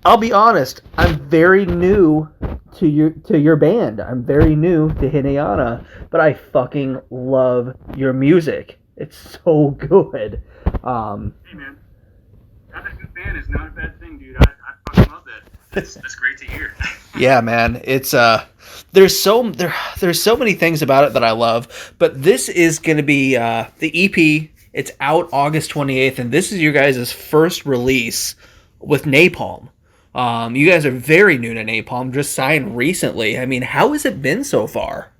I'll be honest. I'm very new to your band. I'm very new to Hinayana, but I fucking love your music. It's so good. Hey man, having a good fan is not a bad thing, dude. I fucking love that. That's great to hear. Yeah, man. It's there's so many things about it that I love, but this is going to be the EP. It's out August 28th, and this is your guys' first release with Napalm. You guys are very new to Napalm, just signed recently. I mean, how has it been so far?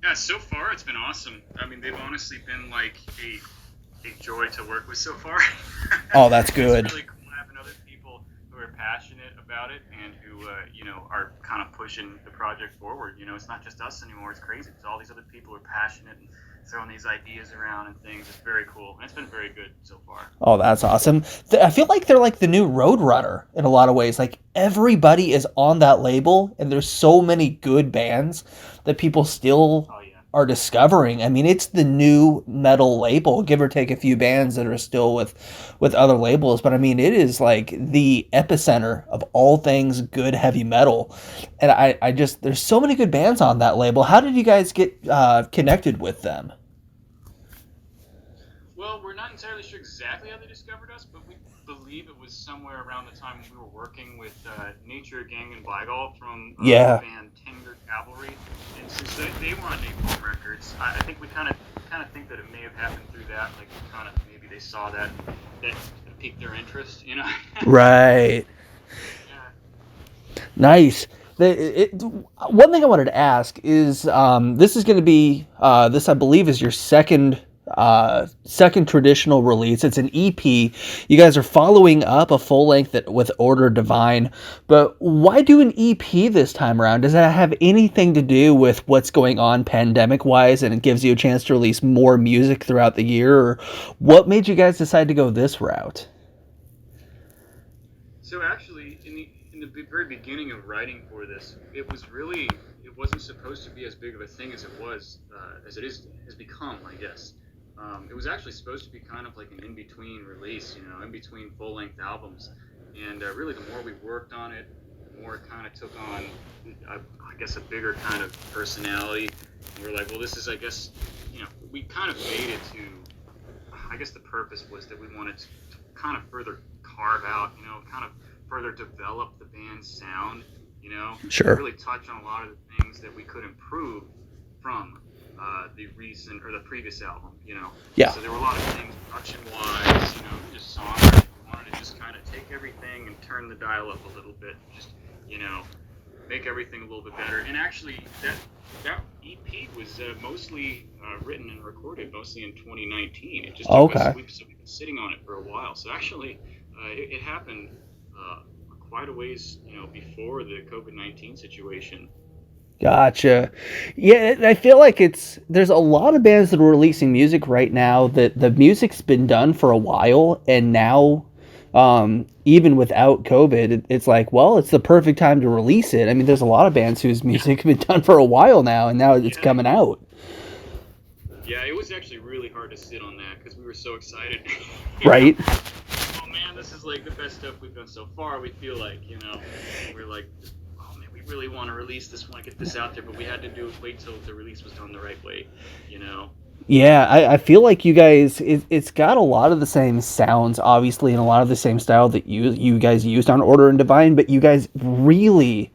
Yeah, so far it's been awesome. I mean, they've honestly been like a joy to work with so far. Oh, that's good. It's really cool having other people who are passionate about it and who are kind of pushing the project forward. It's not just us anymore. It's crazy. It's all these other people who are passionate and throwing these ideas around and things. It's very cool, and it's been very good so far. Oh, that's awesome. I feel like they're like the new Roadrunner in a lot of ways. Like everybody is on that label, and there's so many good bands that people still Oh yeah. are discovering. I mean, it's the new metal label, give or take a few bands that are still with other labels. But I mean, it is like the epicenter of all things good heavy metal. And I just, there's so many good bands on that label. How did you guys get connected with them? Well, we're not entirely sure exactly how they discovered us, but we believe it was somewhere around the time we were working with Nature Ganganbaigal from Yeah. the band Tenor Cavalry. And since they were on Napalm Records, I think we kind of think that it may have happened through that. Like, kind of maybe they saw that piqued their interest, Right. Yeah. Nice. One thing I wanted to ask is this is going to be this I believe is your second traditional release. It's an EP. You guys are following up a full length with Order Divine, but why do an EP this time around? Does that have anything to do with what's going on pandemic wise, and it gives you a chance to release more music throughout the year, or what made you guys decide to go this route? So actually, in the very beginning of writing for this, it wasn't supposed to be as big of a thing as it has become, I guess. It was actually supposed to be kind of like an in-between release, in between full-length albums. And really, the more we worked on it, the more it kind of took on, I guess, a bigger kind of personality. And we're like, well, this is, I guess, we kind of made it to, I guess the purpose was that we wanted to kind of further carve out, kind of further develop the band's sound, Sure. really touch on a lot of the things that we could improve from the recent or the previous album, Yeah. So there were a lot of things production-wise, just songwriting. We wanted to just kind of take everything and turn the dial up a little bit, just, make everything a little bit better. And actually, that EP was mostly written and recorded mostly in 2019. It just took us, we've been sitting on it for a while. So actually, it happened quite a ways, before the COVID-19 situation. Gotcha. Yeah, I feel like there's a lot of bands that are releasing music right now that the music's been done for a while, and now, even without COVID, it's like, well, it's the perfect time to release it. I mean, there's a lot of bands whose music has been done for a while now, and now it's coming out. Yeah, it was actually really hard to sit on that because we were so excited. Right? Oh man, this is like the best stuff we've done so far. We feel like, we're like, oh man, we really want to release this, want to get this out there, but we had to wait till the release was done the right way, Yeah, I feel like you guys, it's got a lot of the same sounds, obviously, and a lot of the same style that you guys used on Order and Divine, but you guys really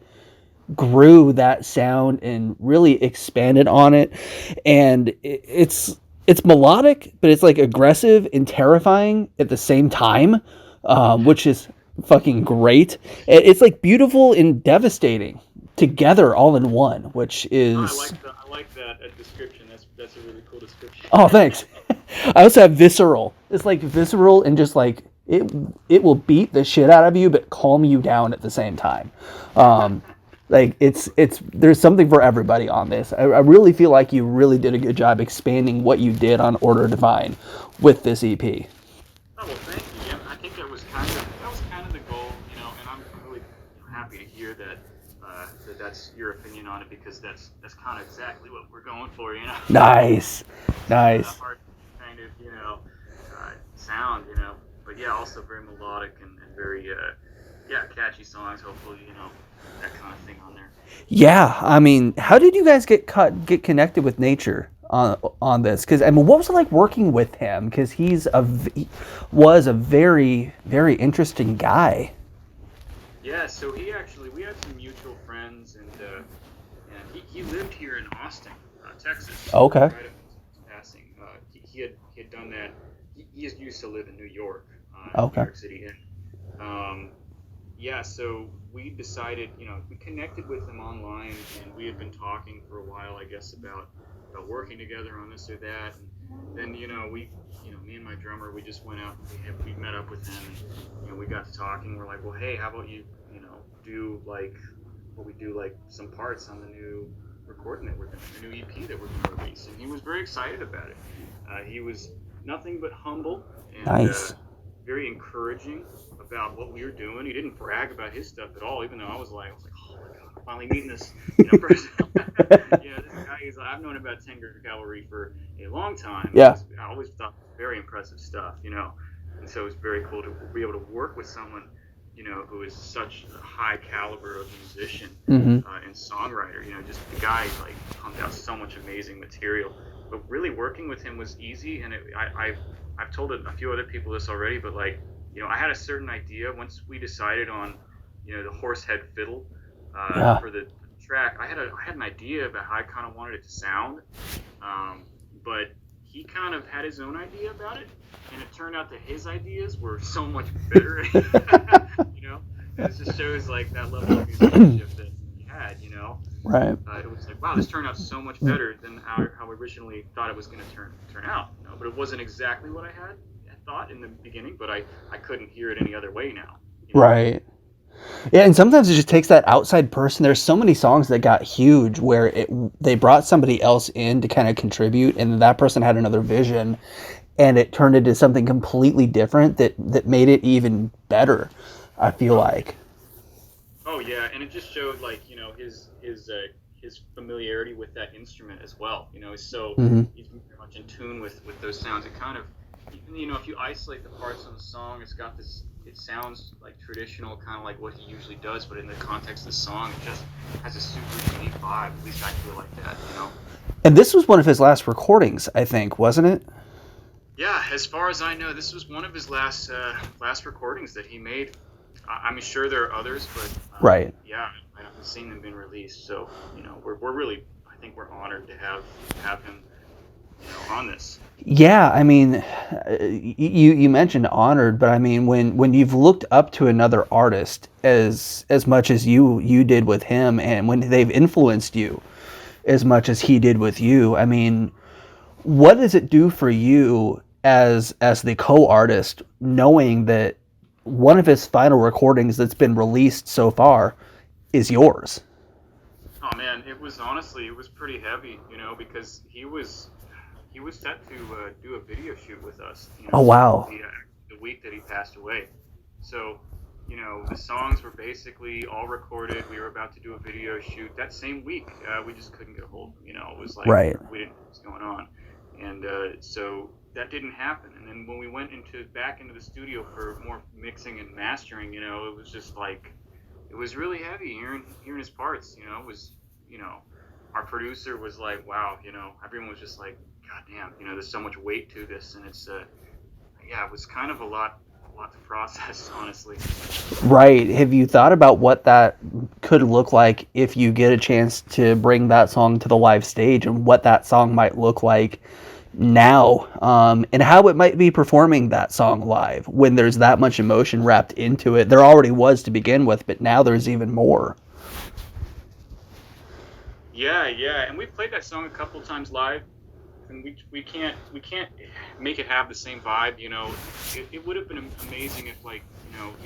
grew that sound and really expanded on it. And it's melodic, but it's like aggressive and terrifying at the same time, which is fucking great. It's like beautiful and devastating together all in one, which is... I like that description. That's a really cool description. Oh, thanks. I also have visceral. It's like visceral and just like it will beat the shit out of you, but calm you down at the same time. Like it's there's something for everybody on this. I really feel like you really did a good job expanding what you did on Order Divine with this EP. Oh well, thank you. Yeah, I think that was kind of the goal, and I'm really happy to hear that that's your opinion on it, because that's kind of exactly what we're going for, Nice. Hard kind of sound, but yeah, also very melodic and very yeah, catchy songs. Hopefully, that kind of thing on there. Yeah, I mean, how did you guys get connected with Nature on this? Because I mean, what was it like working with him? Because he was a very very interesting guy. Yeah, so we had some mutual friends, and he lived here in Austin, Texas, Okay. right up his passing. He had done that. He used to live in New York, New Okay. York City, and yeah, so we decided, we connected with him online, and we had been talking for a while, I guess, about working together on this or that, and then, me and my drummer, we just went out and we met up with him, and we got to talking. We're like, well, hey, how about you, do like what we do, like some parts on the new recording that the new EP that we're going to release, and he was very excited about it. He was nothing but humble and Nice. very encouraging about what we were doing. He didn't brag about his stuff at all, even though I was like, oh my god, I'm finally meeting this, person. This guy I've known about Tengar Cavalry for a long time. Yeah. I always thought very impressive stuff, and so it's very cool to be able to work with someone, who is such a high caliber of musician Mm-hmm. and songwriter. Just the guy like pumped out so much amazing material. But really working with him was easy, and I've told a few other people this already, but like, I had a certain idea once we decided on, the horsehead fiddle Yeah. for the track. I had an idea about how I kind of wanted it to sound, but he kind of had his own idea about it, and it turned out that his ideas were so much better. And it just shows like that level of musicianship that he had. Right. It was like, wow, this turned out so much better than how I originally thought it was going to turn out. But it wasn't exactly what I had thought in the beginning. But I couldn't hear it any other way now. Right. Yeah, and sometimes it just takes that outside person. There's so many songs that got huge where they brought somebody else in to kind of contribute, and that person had another vision, and it turned into something completely different that made it even better. I feel like. Oh yeah, and it just showed like his familiarity with that instrument as well. Mm-hmm. He's very much in tune with those sounds. It kind of, if you isolate the parts on the song, it's got this. It sounds like traditional, kind of like what he usually does, but in the context of the song, it just has a super unique vibe. At least I feel like that. And this was one of his last recordings, I think, wasn't it? Yeah, as far as I know, this was one of his last recordings that he made. I'm sure there are others, but Right. yeah, I haven't seen them being released. So we're really, I think we're honored to have him, on this. Yeah, I mean, you mentioned honored, but I mean, when you've looked up to another artist as much as you did with him, and when they've influenced you as much as he did with you, I mean, what does it do for you as the co-artist, knowing that one of his final recordings that's been released so far is yours? Oh man, it was pretty heavy, because he was set to do a video shoot with us, Oh wow. the week that he passed away. So, the songs were basically all recorded. We were about to do a video shoot that same week. We just couldn't get a hold of him. It was like Right. we didn't know what was going on, and so that didn't happen. And then when we went back into the studio for more mixing and mastering, it was just like it was really heavy hearing his parts. It was our producer was like, wow, everyone was just like, god damn, there's so much weight to this, and it's yeah, it was kind of a lot to process, honestly. Right. Have you thought about what that could look like if you get a chance to bring that song to the live stage, and what that song might look like now, and how it might be performing that song live when there's that much emotion wrapped into it? There already was to begin with, but now there's even more. Yeah, and we played that song a couple times live, and we can't make it have the same vibe. It would have been amazing if he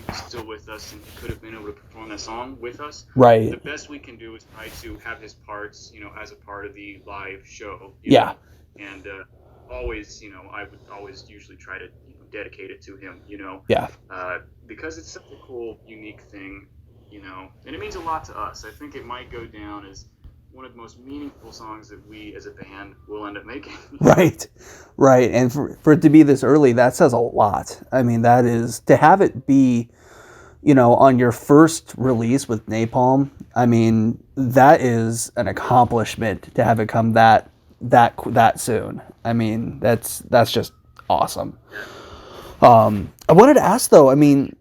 was still with us and he could have been able to perform that song with us. Right. The best we can do is try to have his parts, as a part of the live show. Yeah. And always, I would always usually try to dedicate it to him. Yeah. Because it's such a cool, unique thing. And it means a lot to us. I think it might go down as one of the most meaningful songs that we as a band will end up making. Right, right. And for it to be this early, that says a lot. I mean, that is, to have it be, on your first release with Napalm, I mean, that is an accomplishment to have it come that soon. I mean, that's just awesome. I wanted to ask though, I mean,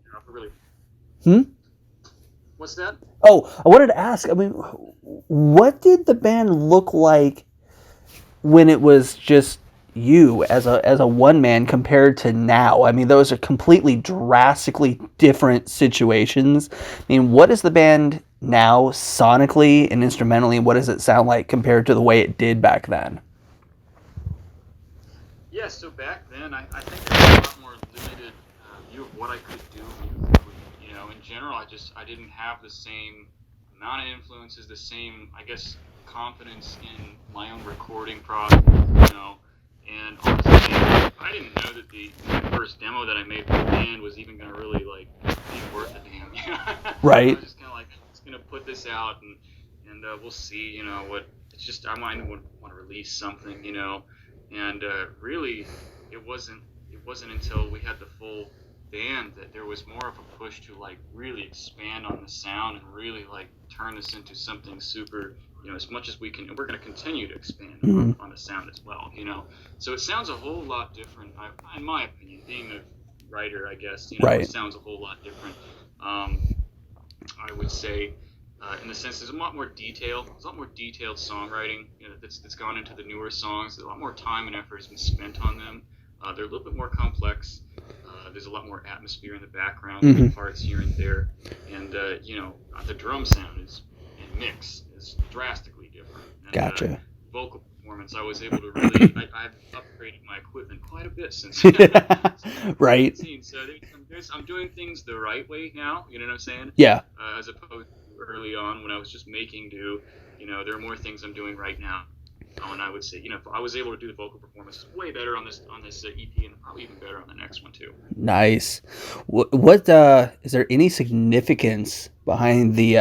What's that? Oh, I wanted to ask, I mean, what did the band look like when it was just you as a one man compared to now? I mean, those are completely drastically different situations. I mean, what is the band now sonically and instrumentally? What does it sound like compared to the way it did back then? Yeah, so back then, I think there was a lot more limited view of what I could do musically. In general, I didn't have the same amount of influences, the same, I guess, confidence in my own recording process, and honestly, I didn't know that the first demo that I made for the band was even going to really, be worth a damn, Right. I was just kind of like, I'm just going to put this out, and we'll see, it's just, I might want to release something, and really, it wasn't until we had the full band that there was more of a push to really expand on the sound and really turn this into something super, as much as we can, and we're going to continue to expand on the sound as well, so it sounds a whole lot different, in my opinion, being a writer, I guess, Right. It sounds a whole lot different. I would say, in the sense, there's a lot more detail. There's a lot more detailed songwriting that's gone into the newer songs. There's a lot more time and effort has been spent on them. They're a little bit more complex. There's a lot more atmosphere in the background, parts here and there, and the drum sound and mix is drastically different. And, Gotcha. Vocal performance, I was able to really. I've upgraded my equipment quite a bit since. Right. So I'm doing things the right way now. You know what I'm saying? Yeah. As opposed to early on when I was just making do. There are more things I'm doing right now. And I would say, if I was able to do the vocal performance way better on this EP, and probably even better on the next one too. Nice. What is there any significance behind the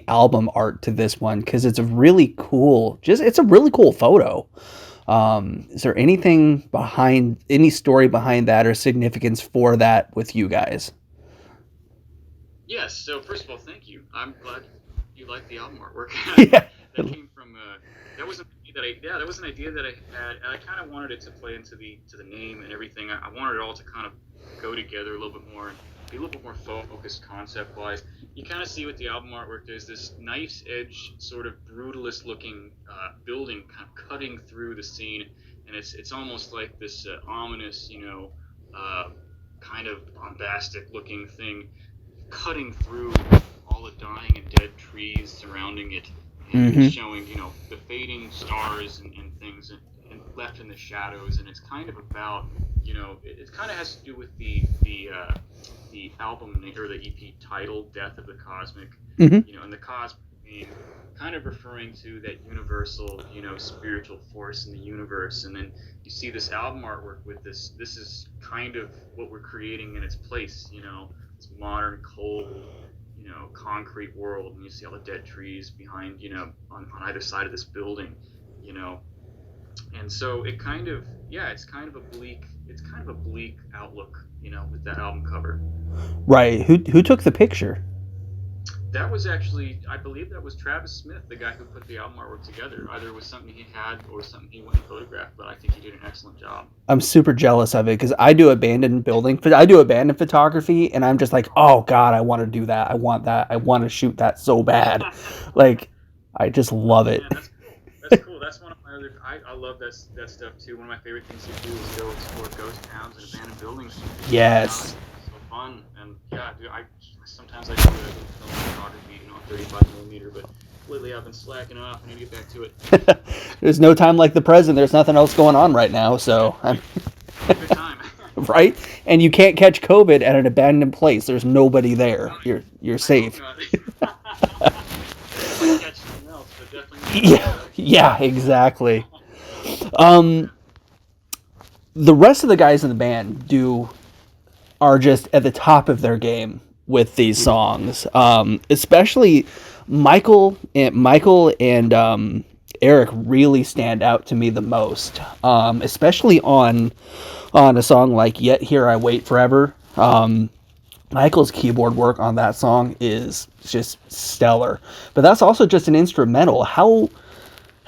album art to this one? Because it's a really cool, it's a really cool photo. Is there anything any story behind that or significance for that with you guys? Yes. So first of all, thank you. I'm glad you like the album artwork. Yeah. That came from that was an idea that I had, and I kind of wanted it to play into the name and everything. I wanted it all to kind of go together a little bit more and be a little bit more focused concept wise. You kind of see with the album artwork, there's this knife edge sort of brutalist looking building kind of cutting through the scene, and it's almost like this ominous, kind of bombastic looking thing cutting through all the dying and dead trees surrounding it, and showing, the fading stars and things and left in the shadows. And it's kind of about, it kind of has to do with the album or the EP title, Death of the Cosmic, and the cosmic being kind of referring to that universal, spiritual force in the universe. And then you see this album artwork with this is kind of what we're creating in its place, this modern, cold, concrete world, and you see all the dead trees behind, on either side of this building, and so it kind of, it's kind of a bleak outlook, with that album cover. Right. Who took the picture? That was actually, I believe that was Travis Smith, the guy who put the album artwork together. Either it was something he had or something he went and photographed, but I think he did an excellent job. I'm super jealous of it because I do abandoned photography, and I'm just like, oh God, I want to do that. I want that. I want to shoot that so bad. I just love it. Yeah, that's cool. That's one of my other. I love that stuff too. One of my favorite things to do is go explore ghost towns and abandoned buildings. Yes. It's so fun, and dude, sometimes I do film photography, 35mm, but lately I've been slacking off. I need to get back to it. There's no time like the present. There's nothing else going on right now, so good time. Right? And you can't catch COVID at an abandoned place. There's nobody there. You're safe. Catch something else, but definitely yeah, exactly. The rest of the guys in the band are just at the top of their game with these songs. Especially Michael and Eric really stand out to me the most, especially on a song like "Yet Here I Wait Forever." Michael's keyboard work on that song is just stellar, but that's also just an instrumental. How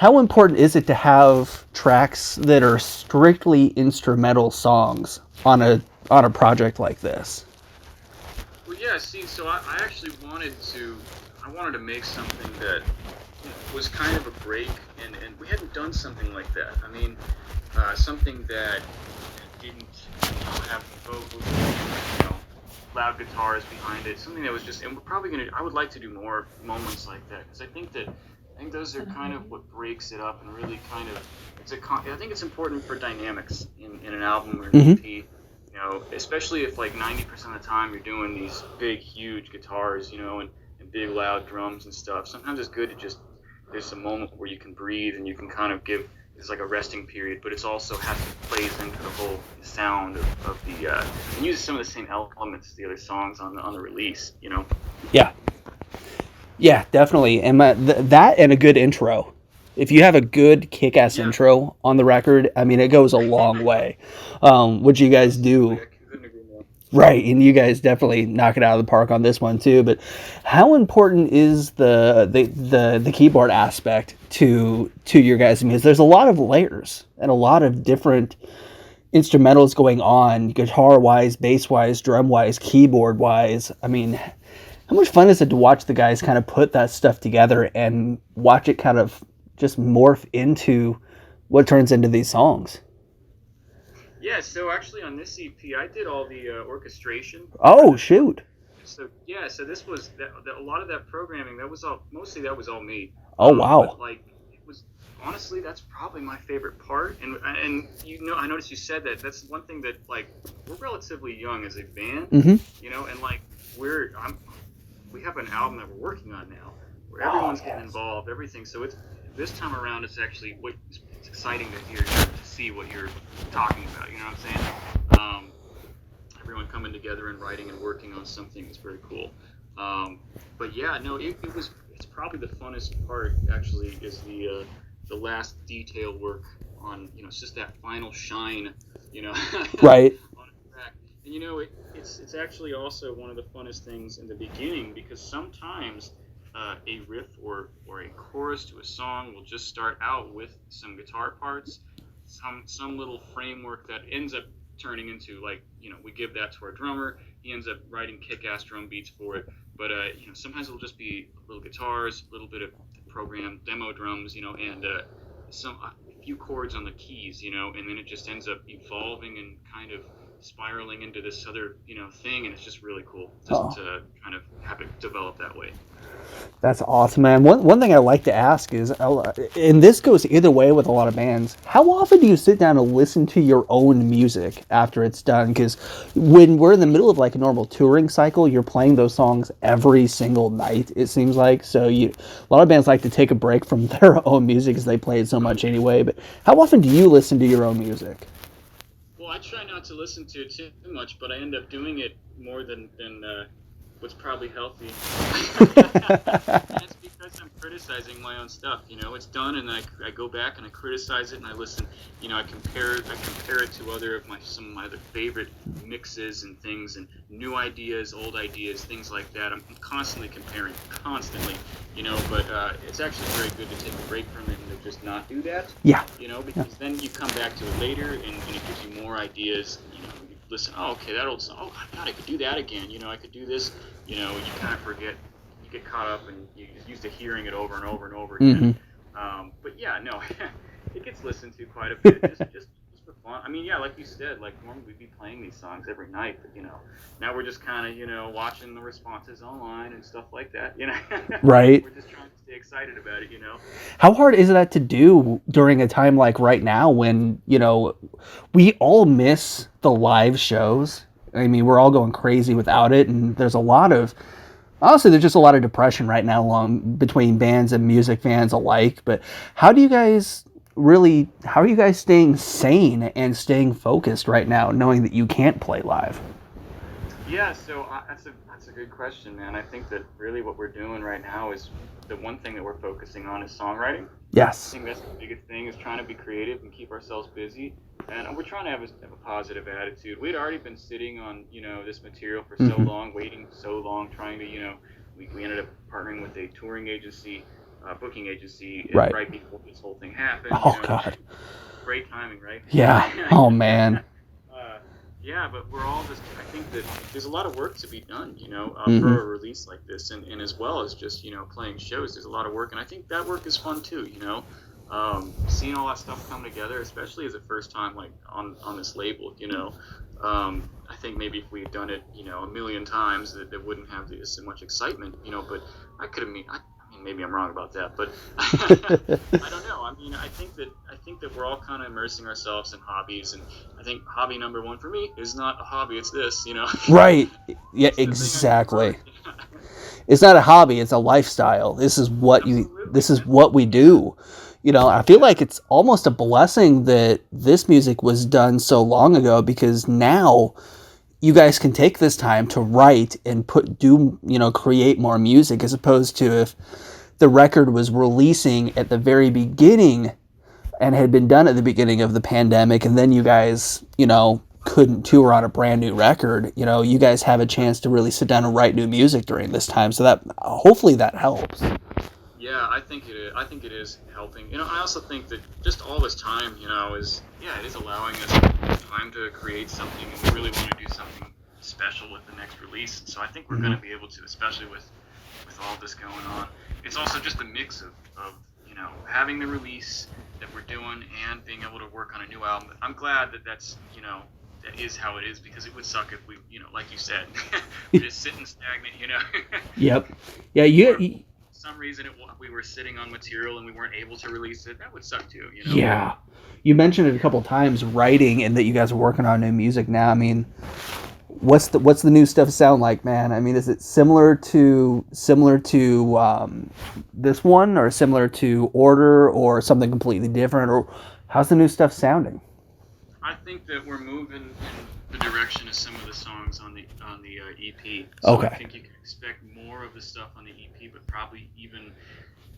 important is it to have tracks that are strictly instrumental songs on a project like this? Well, yeah. See, so I actually I wanted to make something that was kind of a break, and we hadn't done something like that. I mean, something that didn't have vocals, loud guitars behind it. Something that was just, and we're probably gonna. I would like to do more moments like that because I think those are kind of what breaks it up and really kind of. I think it's important for dynamics in an album or an Mm-hmm. EP. Especially if like 90% of the time you're doing these big, huge guitars, and big, loud drums and stuff. Sometimes it's good to just there's a moment where you can breathe and you can kind of give it's like a resting period, but it's also has to plays into the whole sound of the and uses some of the same elements as the other songs on the release. Yeah, yeah, definitely. And that and a good intro. If you have a good kick-ass Yeah, intro on the record, I mean, it goes a long way. What you guys absolutely. do, I couldn't agree more. right? And you guys definitely knock it out of the park on this one too. But how important is the keyboard aspect to your guys' music? There's a lot of layers and a lot of different instrumentals going on, guitar wise, bass wise, drum wise, keyboard wise. I mean, how much fun is it to watch the guys kind of put that stuff together and watch it kind of just morph into what turns into these songs? Yeah, so actually on this EP, I did all the orchestration for Oh, this one. shoot. So yeah, so this was a lot of that programming. That was all me. Oh, But wow. like it was honestly, that's probably my favorite part. And I noticed you said that. That's one thing that like we're relatively young as a band, Mm-hmm. and like we have an album that we're working on now, where Oh, everyone's getting yes. involved, everything. So it's this time around, it's actually it's exciting to see what you're talking about. You know what I'm saying? Everyone coming together and writing and working on something is very cool. But yeah, no, it's probably the funnest part actually is the last detail work on it's just that final shine, Right. on a track. And it's actually also one of the funnest things in the beginning because sometimes a riff or a chorus to a song will just start out with some guitar parts, some little framework that ends up turning into like we give that to our drummer. He ends up writing kick-ass drum beats for it. But sometimes it'll just be little guitars, a little bit of programmed demo drums, and some a few chords on the keys, and then it just ends up evolving and kind of spiraling into this other thing, and it's just really cool just Oh, to kind of have it develop that way. that's awesome, man. One thing I like to ask is, and this goes either way with a lot of bands, how often do you sit down and listen to your own music after it's done? Because when we're in the middle of like a normal touring cycle, you're playing those songs every single night, it seems like. So a lot of bands like to take a break from their own music because they play it so much anyway. But how often do you listen to your own music? Well, I try not to listen to it too much, but I end up doing it more than what's probably healthy. That's because I'm criticizing my own stuff. It's done, and I go back and I criticize it, and I listen. I compare it to some of my other favorite mixes and things, and new ideas, old ideas, things like that. I'm constantly comparing, constantly. But it's actually very good to take a break from it and to just not do that. Yeah. Yeah. Because then you come back to it later, and it gives you more ideas. You listen. Oh, okay, that old song. Oh, God, I could do that again. I could do this. You kind of forget. You get caught up, and you're used to hearing it over and over and over Mm-hmm. again. But yeah, no, it gets listened to quite a bit, just for fun. I mean, yeah, like you said, like normally we'd be playing these songs every night, but now we're just kind of watching the responses online and stuff like that. Right. We're just trying to stay excited about it. How hard is that to do during a time like right now when, we all miss the live shows? I mean, we're all going crazy without it, and honestly, there's just a lot of depression right now between bands and music fans alike. But how are you guys staying sane and staying focused right now, knowing that you can't play live? Yeah, so that's a good question, man. I think that really what we're doing right now is the one thing that we're focusing on is songwriting. I Yes. think that's the biggest thing is trying to be creative and keep ourselves busy. And we're trying to have a positive attitude. We'd already been sitting on, this material for so Hmm. long, waiting so long, trying to, we ended up partnering with a touring agency, booking agency, Right. right before this whole thing happened, Oh God. great timing, right? Yeah. Oh man. uh, yeah, but we're all just, I think that there's a lot of work to be done, Hmm. for a release like this. And as well as just, playing shows, there's a lot of work. And I think that work is fun too, seeing all that stuff come together, especially as a first time, like on this label, I think maybe if we had done it, a million times, that wouldn't have this much excitement, but I mean, maybe I'm wrong about that, but I don't know. I mean, I think that we're all kind of immersing ourselves in hobbies, and I think hobby number one for me is not a hobby. It's this, Right. Yeah. it's the thing I do Exactly. most. It's not a hobby, it's a lifestyle. This is what you Absolutely, this is man. what we Yeah, do. I feel yeah, like it's almost a blessing that this music was done so long ago, because now you guys can take this time to write and create more music, as opposed to if the record was releasing at the very beginning and had been done at the beginning of the pandemic, and then you guys, couldn't tour on a brand new record. You guys have a chance to really sit down and write new music during this time, so that hopefully that helps. yeah. I think it is. I think it is helping. I also think that just all this time, is yeah, it is allowing us time to create something, and we really want to do something special with the next release. So I think we're going Mm-hmm. to be able to, especially with all this going on. It's also just a mix of having the release that we're doing and being able to work on a new album. I'm glad that that is how it is, because it would suck if we, like you said, we're just sitting stagnant. Yep. Yeah. Or You. for some reason we were sitting on material and we weren't able to release it. That would suck too. Yeah. You mentioned it a couple times, writing, and that you guys are working on new music now. I mean, what's the new stuff sound like, man? I mean, is it similar to this one, or similar to Order, or something completely different, or how's the new stuff sounding? I think that we're moving in the direction of some of the songs on the EP. So I Okay. think you can expect more of the stuff on the EP, but probably even,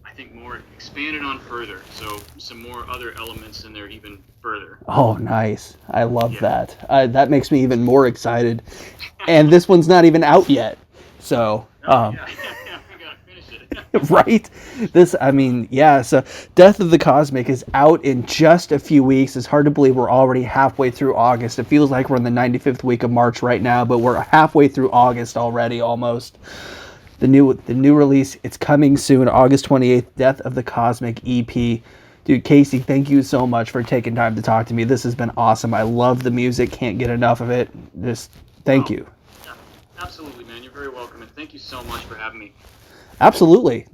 I think, more expanded on further. So some more other elements in there even further. Oh, nice. I love Yeah. that. That makes me even more excited. And this one's not even out yet. So, Oh yeah, yeah, we gotta finish it. right? I mean, yeah. So, Death of the Cosmic is out in just a few weeks. It's hard to believe we're already halfway through August. It feels like we're in the 95th week of March right now, but we're halfway through August already, almost. The new release, it's coming soon, August 28th, Death of the Cosmic EP. Dude, Casey, thank you so much for taking time to talk to me. This has been awesome. I love the music. Can't get enough of it. Just thank Oh, you. yeah, absolutely, man. You're very welcome, and thank you so much for having me. Absolutely.